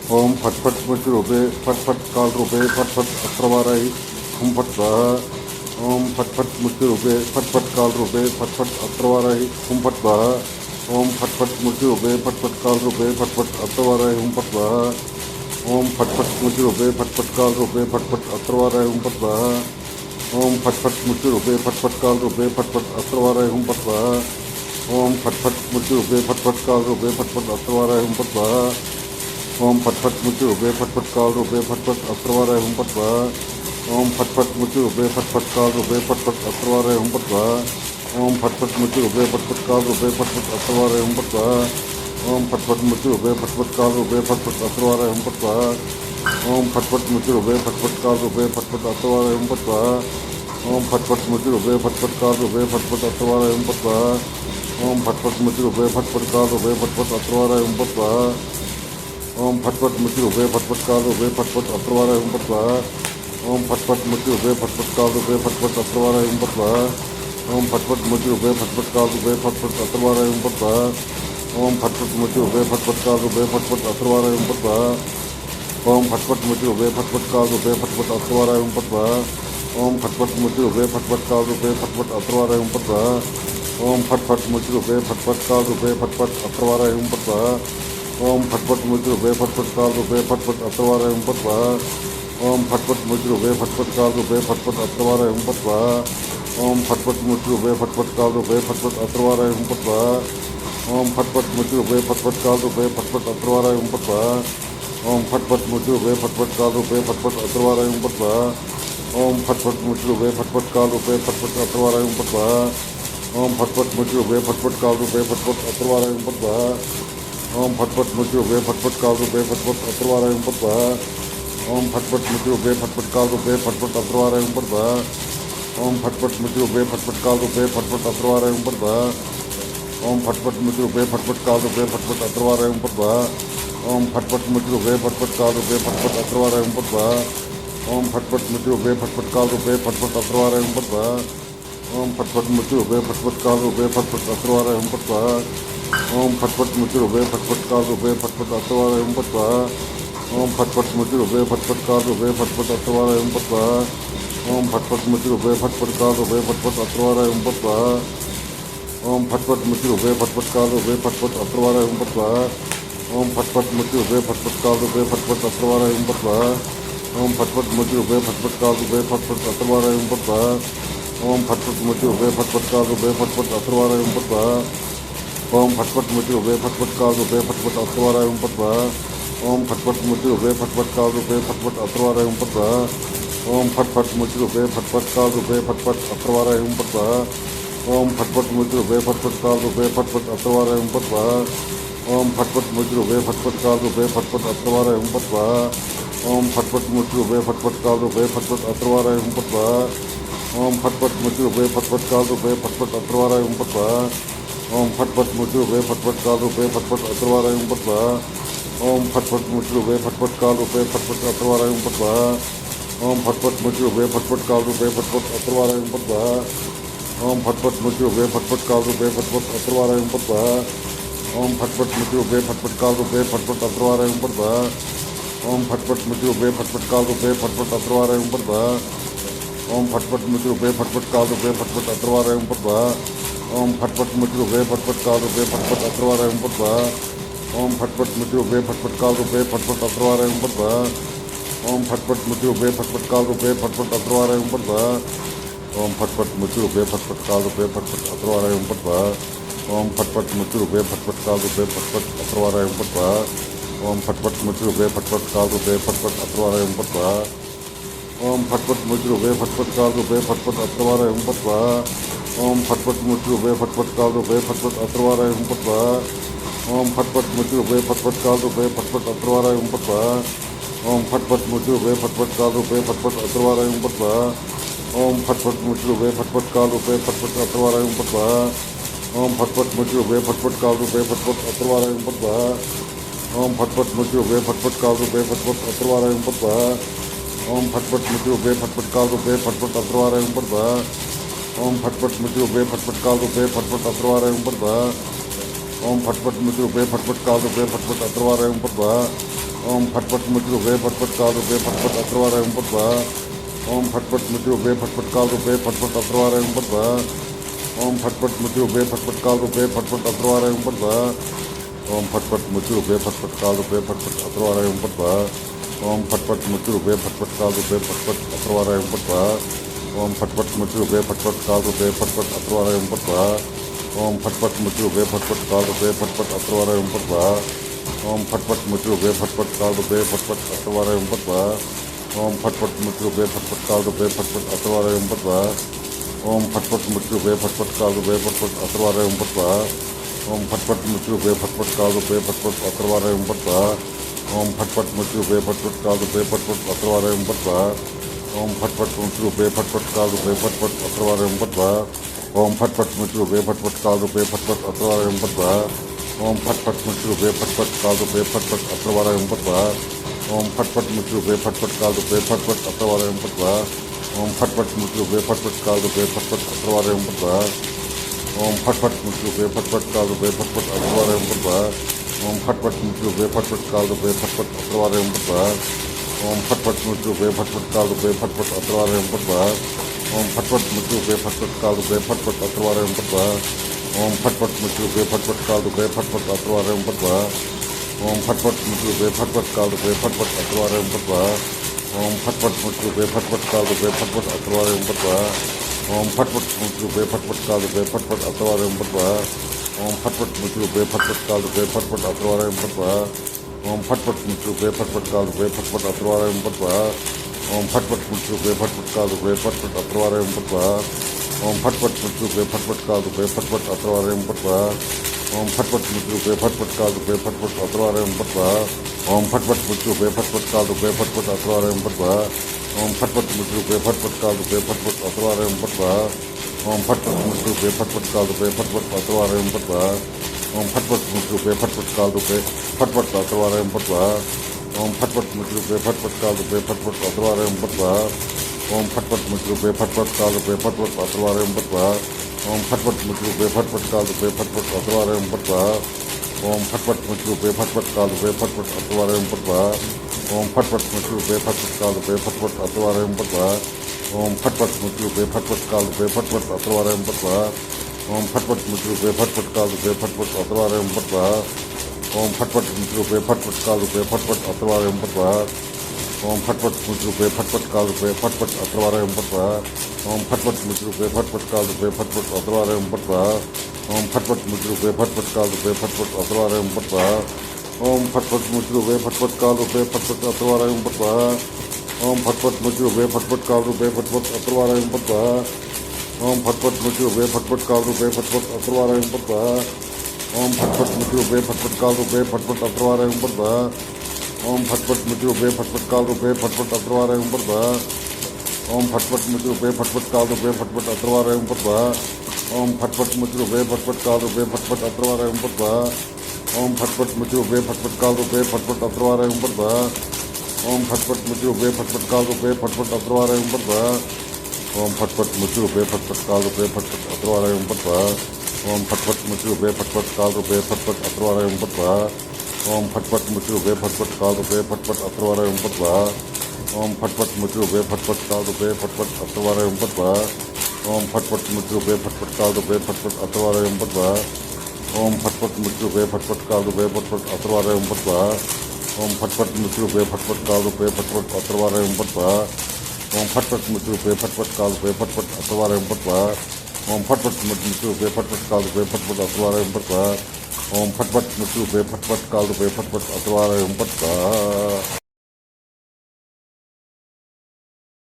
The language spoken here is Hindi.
ओम फट फट स्मृति रूपे फट फट काल रूपे फट फट अत्रवाराहि हुम फट स्वाहा। ओम फट फट स्मृति रूपे फट फट काल रूपे फट फट अत्रवाराहि हुम फट स्वाहा। ओम फट फट स्मृति रूपे फट फट काल रूपे फट फट अत्रवाराहि हुम फट स्वाहा। ओम फट फट स्मृति रूपे फट फट काल रूपे फट फट अत्रवाराहि हुम फट स्वाहा। ओम फट फट स्मृति रूपे फट फट काल रूपे फट फट अत्रवाराहि हुम फट स्वाहा। ओम फट फट स्मृति रूपे फट फट काल रूपे फट फट अत्रवाराहि हुम फट स्वाहा। ओम फट फट स्मृति रूपे फट फट काल रूपे फट फट अत्रवाराहि हुम फट स्वाहा। ओम फट फट स्मृति रूपे फट फट काल रूपे फट फट अत्रवाराहि हुम फट स्वाहा। ओम फट फट स्मृति रूपे फट फट काल रूपे फट फट अत्रवाराहि हुम फट स्वाहा। ओम फट फट स्मृति रूपे फट फट काल रूपे फट फट अत्रवाराहि हुम फट स्वाहा। ओम फट फट स्मृति रूपे फट फट काल रूपे फट फट अत्रवाराहि हुम फट स्वाहा। ओम फट फट स्मृति रूपे फट फट काल रूपे फट फट अत्रवाराहि हुम फट स्वाहा। ओम फट फट स्मृति रूपे फट फट काल रूपे फट फट अत्रवाराहि हुम फट स्वाहा। ओम फट फट स्मृति रूपे फट फट काल रूपे फट फट अत्रवाराहि हुम फट स्वाहा। ओम फट फट स्मृति रूपे फट फट काल रूपे फट फट अत्रवाराहि हुम फट स्वाहा। ओम फट फट स्मृति रूपे फट फट काल रूपे फट फट अत्रवाराहि हुम फट स्वाहा। ओम फट फट स्मृति रूपे फट फट काल रूपे फट फट अत्रवाराहि हुम फट स्वाहा। ओम फट फट स्मृति रूपे फट फट काल रूपे फट फट अत्रवाराहि हुम फट स्वाहा। ओम फट फट स्मृति रूपे फट फट काल रूपे फट फट अत्रवाराहि हुम फट स्वाहा। ओम फट फट स्मृति रूपे फट फट काल रूपे फट फट अत्रवाराहि हुम फट स्वाहा। ओम फट फट स्मृति रूपे फट फट काल रूपे फट फट अत्रवाराहि हुम फट स्वाहा। ओम फट फट स्मृति रूपे फट फट काल रूपे फट फट अत्रवाराहि हुम फट स्वाहा। ओम फट फट स्मृति रूपे फट फट काल रूपे फट फट अत्रवाराहि हुम फट स्वाहा। ओम फट फट स्मृति रूपे फट फट काल रूपे फट फट अत्रवाराहि हुम फट स्वाहा। ओम फट फट स्मृति रूपे फट फट काल रूपे फट फट अत्रवाराहि हुम फट स्वाहा। ओम फट फट स्मृति रूपे फट फट काल रूपे फट फट अत्रवाराहि हुम फट स्वाहा। ओम फट फट स्मृति रूपे फट फट काल रूपे फट फट अत्रवाराहि हुम फट स्वाहा। ओम फट फट स्मृति रूपे फट फट काल रूपे फट फट अत्रवाराहि हुम फट स्वाहा। ओम फट फट स्मृति रूपे फट फट काल रूपे फट फट अत्रवाराहि हुम फट स्वाहा। ओम फट फट स्मृति रूपे फट फट काल रूपे फट फट अत्रवाराहि हुम फट स्वाहा। ओम फट फट स्मृति रूपे फट फट काल रूपे फट फट अत्रवाराहि हुम फट स्वाहा। ओम फट फट स्मृति रूपे फट फट काल रूपे फट फट अत्रवाराहि हुम फट स्वाहा। ओम फट फट स्मृति रूपे फट फट काल रूपे फट फट अत्रवाराहि हुम फट स्वाहा। ओम फट फट स्मृति रूपे फट फट काल रूपे फट फट अत्रवाराहि हुम फट स्वाहा। ओम फट फट स्मृति रूपे फट फट काल रूपे फट फट अत्रवाराहि हुम फट स्वाहा। ओम फट फट स्मृति रूपे फट फट काल रूपे फट फट अत्रवाराहि हुम फट स्वाहा। ओम फट फट स्मृति रूपे फट फट काल रूपे फट फट अत्रवाराहि हुम फट स्वाहा। ओम फट फट स्मृति रूपे फट फट काल रूपे फट फट अत्रवाराहि हुम फट स्वाहा। ओम फट फट स्मृति रूपे फट फट काल रूपे फट फट अत्रवाराहि हुम फट स्वाहा। ओम फट फट स्मृति रूपे फट फट काल रूपे फट फट अत्रवाराहि हुम फट स्वाहा। ओम फट फट स्मृति रूपे फट फट काल रूपे फट फट अत्रवाराहि हुम फट स्वाहा। ओम फट फट स्मृति रूपे फट फट काल रूपे फट फट अत्रवाराहि हुम फट स्वाहा। ओम फट फट स्मृति रूपे फट फट काल रूपे फट फट अत्रवाराहि हुम फट स्वाहा। ओम फट फट स्मृति रूपे फट फट काल रूपे फट फट अत्रवाराहि हुम फट स्वाहा। ओम फट फट स्मृति रूपे फट फट काल रूपे फट फट अत्रवाराहि हुम फट स्वाहा। ओम फट फट स्मृति रूपे फट फट काल रूपे फट फट अत्रवाराहि हुम फट स्वाहा। ओम फट फट स्मृति रूपे फट फट काल रूपे फट फट अत्रवाराहि हुम फट स्वाहा। ओम फट फट स्मृति रूपे फट फट काल रूपे फट फट अत्रवाराहि हुम फट स्वाहा। ओम फट फट स्मृति रूपे फट फट काल रूपे फट फट अत्रवाराहि हुम फट स्वाहा। ओम फट फट स्मृति रूपे फट फट काल रूपे फट फट अत्रवाराहि हुम फट स्वाहा। ओम फट फट स्मृति रूपे फट फट काल रूपे फट फट अत्रवाराहि हुम फट स्वाहा। ओम फट फट स्मृति रूपे फट फट काल रूपे फट फट अत्रवाराहि हुम फट स्वाहा। ओम फट फट स्मृति रूपे फट फट काल रूपे फट फट अत्रवाराहि हुम फट स्वाहा। ओम फट फट स्मृति रूपे फट फट काल रूपे फट फट अत्रवाराहि हुम फट स्वाहा। ओम फट फट स्मृति रूपे फट फट काल रूपे फट फट अत्रवाराहि हुम फट स्वाहा। ओम फट फट स्मृति रूपे फट फट काल रूपे फट फट अत्रवाराहि हुम फट स्वाहा। ओम फट फट स्मृति रूपे फट फट काल रूपे फट फट अत्रवाराहि हुम फट स्वाहा। ओम फट फट स्मृति रूपे फट फट काल रूपे फट फट अत्रवाराहि हुम फट स्वाहा। ओम फट फट स्मृति रूपे फट फट काल रूपे फट फट अत्रवाराहि हुम फट स्वाहा। ओम फट फट स्मृति रूपे फट फट काल रूपे फट फट अत्रवाराहि हुम फट स्वाहा। ओम फट फट स्मृति रूपे फट फट काल रूपे फट फट अत्रवाराहि हुम फट स्वाहा। ओम फट फट स्मृति रूपे फट फट काल रूपे फट फट अत्रवाराहि हुम फट स्वाहा। ओम फट फट स्मृति रूपे फट फट काल रूपे फट फट अत्रवाराहि हुम फट स्वाहा। ओम फट फट स्मृति रूपे फट फट काल रूपे फट फट अत्रवाराहि हुम फट स्वाहा। ओम फट फट स्मृति रूपे फट फट काल रूपे फट फट अत्रवाराहि हुम फट स्वाहा। ओम फट फट स्मृति रूपे फट फट काल रूपे फट फट अत्रवाराहि हुम फट स्वाहा। ओम फट फट स्मृति रूपे फट फट काल रूपे फट फट अत्रवाराहि हुम फट स्वाहा। ओम फट फट स्मृति रूपे फट फट काल रूपे फट फट अत्रवाराहि हुम फट स्वाहा। ओम फट फट स्मृति रूपे फट फट काल रूपे फट फट अत्रवाराहि हुम फट स्वाहा। ओम फट फट स्मृति रूपे फट फट काल रूपे फट फट अत्रवाराहि हुम फट स्वाहा। ओम फट फट स्मृति रूपे फट फट काल रूपे फट फट अत्रवाराहि हुम फट स्वाहा। ओम फटफट मुच रूपे फटफट काल रूपे फटफट अत्रवार एवं पटवा ओम फटफट मुच रूपे फटफट काल रूपे फटफट अत्रवार एवं पटवा ओम फटफट मुच रूपे फटफट काल रूपे फटफट अत्रवार एवं पटवा ओम फटफट मुच रूपे फटफट काल रूपे फटफट अत्रवार एवं पटवा ओम फटफट मुच रूपे फटफट काल रूपे फटफट अत्रवार एवं पटवा ओम फटफट मुच रूपे फटफट काल रूपे फटफट अत्रवार एवं पटवा ओम फटफट मुच रूपे फटफट काल रूपे फटफट अत्रवार एवं पटवा ओम फटफट मुच रूपे फटफट काल रूपे फटफट अत्रवार एवं पटवा ओम फटफट मुच रूपे फटफट काल रूपे फटफट अत्रवार एवं पटवा ओम फटफट मुच रूपे फटफट काल रूपे फटफट अत्रवार एवं पटवा ओम फटफट मुच रूपे फटफट काल रूपे फटफट अत्रवार एवं पटवा ओम फटफट मुच रूपे फटफट काल रूपे फटफट अत्रवार एवं पटवा ओम फटफट मुच रूपे फटफट काल रूपे फटफट अत्रवार एवं पटवा ओम फटफट मुच रूपे फटफट काल रूपे फटफट अत्रवार एवं पटवा ओम फटफट मुच रूपे फटफट काल रूपे फटफट अत्रवार एवं पटवा ओम फटफट मुच रूपे फटफट काल रूपे फटफट अत्रवार एवं पटवा ओम फटफट मुच रूपे फटफट काल रूपे फटफट अत्रवार एवं पटवा ओम फटफट मुच रूपे फटफट काल रूपे फटफट अत्रवार एवं पटवा ओम फटफट मुच रूपे फटफट काल रूपे फटफट अत्रवार एवं पटवा ओम फटफट मुच रूपे फटफट काल रूपे फटफट अत्रवार एवं पटवा ओम फटफट मुच रूपे फटफट काल रूपे फटफट अत्रवार एवं पटवा ओम फटफट मुच रूपे फटफट काल रूपे फटफट अत्रवार एवं पटवा ओम फटफट मुच रूपे फटफट काल रूपे फटफट अत्रवार एवं पटवा ओम फटफट मुच रूपे फटफट काल रूपे फटफट अत्रवार एवं पटवा ओम फटफट मुच रूपे फटफट काल रूपे फटफट अत्रवार एवं पटवा ओम फटफट मुच रूपे फटफट काल रूपे फटफट अत्रवार एवं पटवा ओम फटफट मुच रूपे फटफट काल रूपे फटफट अत्रवार एवं पटवा ओम फटफट मुच रूपे फटफट काल रूपे फटफट अत्रवार एवं पटवा ओम फटफट मुच रूपे फटफट काल रूपे फटफट अत्रवार एवं पटवा ओम फटफट मुच रूपे फटफट काल रूपे फटफट अत्रवार एवं पटवा ओम फटफट मुच रूपे फटफट काल रूपे फटफट अत्रवार एवं पटवा ओम फटफट मुच रूपे फटफट काल रूपे फटफट अत्रवार एवं पटवा ओम फटफट मुच रूपे फटफट काल रूपे फटफट अत्रवार एवं पटवा ओम फटफट मुच रूपे फटफट काल रूपे फटफट अत्रवार एवं पटवा ओम फटफट मुच रूपे फटफट काल रूपे फटफट अत्रवार एवं पटवा ओम फटफट मुच रूपे फटफट काल रूपे फटफट अत्रवार एवं पटवा ओम फटफट मुच रूपे फटफट काल रूपे फटफट अत्रवार एवं पटवा ओम फटफट मुच रूपे फटफट काल रूपे फटफट अत्रवार एवं पटवा ओम फटफट मुच रूपे फटफट काल रूपे फटफट अत्रवार एवं पटवा ओम फटफट मुच रूपे फटफट काल रूपे फटफट अत्रवार एवं पटवा ओम फटफट मुच रूपे फटफट काल रूपे फटफट अत्रवार एवं पटवा ओम फटफट मुच रूपे फटफट काल रूपे फटफट अत्रवार एवं पटवा ओम फटफट मुच रूपे फटफट काल रूपे फटफट अत्रवार एवं पटवा ओम फटफट मुच रूपे फटफट काल रूपे फटफट अत्रवार एवं पटवा ओम फटफट मुच रूपे फटफट काल रूपे फटफट अत्रवार एवं पटवा ओम फटफट मुच रूपे फटफट काल रूपे फटफट अत्रवार एवं पटवा ओम फटफट मुच रूपे फटफट काल रूपे फटफट अत्रवार एवं पटवा ओम फटफट मुच रूपे फटफट काल रूपे फटफट अत्रवार एवं पटवा ओम फटफट मुच रूपे फटफट काल रूपे फटफट अत्रवार एवं पटवा ओम फटफट मुच रूपे फटफट काल रूपे फटफट अत्रवार एवं पटवा ओम फटफट मुच रूपे फटफट काल रूपे फटफट अत्रवार एवं पटवा ओम फटफट मुच रूपे फटफट काल रूपे फटफट अत्रवार एवं पटवा ओम फटफट मुच रूपे फटफट काल रूपे फटफट अत्रवार एवं पटवा ओम फटफट मुच रूपे फटफट काल रूपे फटफट अत्रवार एवं पटवा ओम फटफट मुच रूपे फटफट काल रूपे फटफट अत्रवार एवं पटवा ओम फटफट मुच रूपे फटफट काल रूपे फटफट अत्रवार एवं पटवा ओम फटफट मुच रूपे फटफट काल रूपे फटफट अत्रवार एवं पटवा ओम फटफट मुच रूपे फटफट काल रूपे फटफट अत्रवार एवं पटवा ओम फटफट मुच रूपे फटफट काल रूपे फटफट अत्रवार एवं पटवा ओम फटफट मुच रूपे फटफट काल रूपे फटफट अत्रवार एवं पटवा ओम फटफट मुच रूपे फटफट काल रूपे फटफट अत्रवार एवं पटवा ओम फटफट मुच रूपे फटफट काल रूपे फटफट अत्रवार एवं पटवा ओम फटफट मुच रूपे फटफट काल रूपे फटफट अत्रवार एवं पटवा ओम फटफट मुच रूपे फटफट काल रूपे फटफट अत्रवार एवं पटवा।